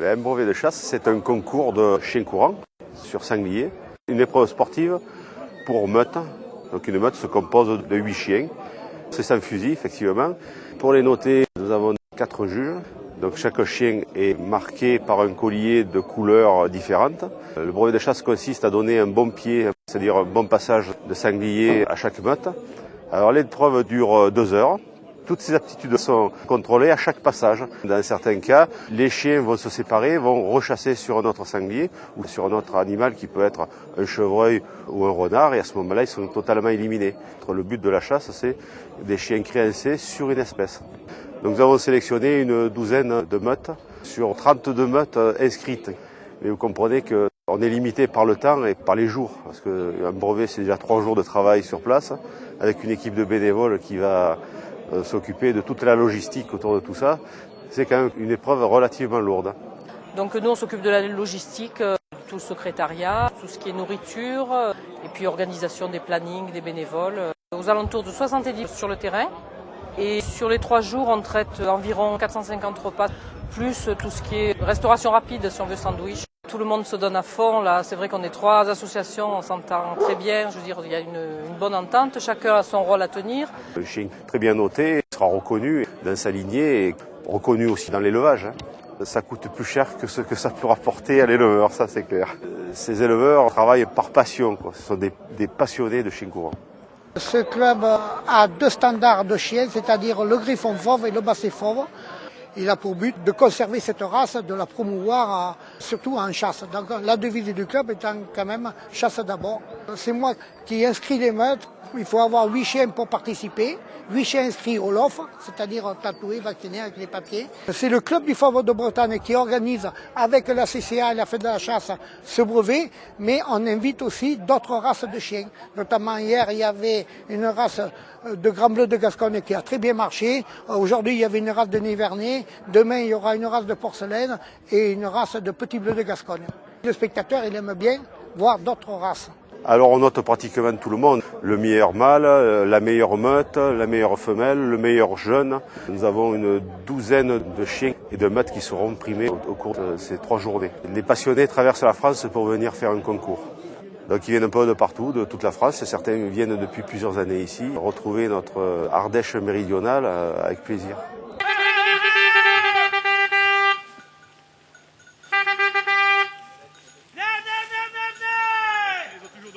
Un brevet de chasse, c'est un concours de chiens courants sur sanglier. Une épreuve sportive pour meute. Donc une meute se compose de 8 chiens. C'est sans fusil, effectivement. Pour les noter, nous avons 4 juges. Donc chaque chien est marqué par un collier de couleurs différentes. Le brevet de chasse consiste à donner un bon pied, c'est-à-dire un bon passage de sanglier à chaque meute. Alors l'épreuve dure 2 heures. Toutes ces aptitudes sont contrôlées à chaque passage. Dans certains cas, les chiens vont se séparer, vont rechasser sur un autre sanglier ou sur un autre animal qui peut être un chevreuil ou un renard, et à ce moment-là, ils sont totalement éliminés. Le but de la chasse, c'est des chiens créancés sur une espèce. Donc nous avons sélectionné une douzaine de meutes sur 32 meutes inscrites. Mais vous comprenez qu'on est limité par le temps et par les jours, parce qu'un brevet, c'est déjà 3 jours de travail sur place, avec une équipe de bénévoles qui va s'occuper de toute la logistique autour de tout ça. C'est quand même une épreuve relativement lourde. Donc nous, on s'occupe de la logistique, tout le secrétariat, tout ce qui est nourriture, et puis organisation des plannings, des bénévoles. Aux alentours de 70 sur le terrain. Et sur les 3 jours, on traite environ 450 repas, plus tout ce qui est restauration rapide, si on veut sandwich. Tout le monde se donne à fond. Là, c'est vrai qu'on est 3 associations, on s'entend très bien. Je veux dire, il y a une bonne entente. Chacun a son rôle à tenir. Le chien très bien noté sera reconnu dans sa lignée et reconnu aussi dans l'élevage. Ça coûte plus cher que ce que ça peut rapporter à l'éleveur, ça c'est clair. Ces éleveurs travaillent par passion, quoi. Ce sont des passionnés de chiens courants. Ce club a 2 standards de chiens, c'est-à-dire le griffon fauve et le basset fauve. Il a pour but de conserver cette race, de la promouvoir, surtout en chasse. Donc la devise du club étant quand même chasse d'abord. C'est moi qui inscris les meutes. Il faut avoir 8 chiens pour participer. 8 chiens inscrits au LOF, c'est-à-dire tatoués, vaccinés avec les papiers. C'est le club du Fauve de Bretagne qui organise avec la CCA et la Fête de la chasse ce brevet, mais on invite aussi d'autres races de chiens. Notamment hier, il y avait une race de Grand Bleu de Gascogne qui a très bien marché. Aujourd'hui, il y avait une race de Nivernais. Demain, il y aura une race de Porcelaine et une race de Petit Bleu de Gascogne. Le spectateur, il aime bien voir d'autres races. Alors on note pratiquement tout le monde, le meilleur mâle, la meilleure meute, la meilleure femelle, le meilleur jeune. Nous avons une douzaine de chiens et de meutes qui seront primés au cours de ces 3 journées. Les passionnés traversent la France pour venir faire un concours. Donc ils viennent un peu de partout, de toute la France. Certains viennent depuis plusieurs années ici, retrouver notre Ardèche méridionale avec plaisir.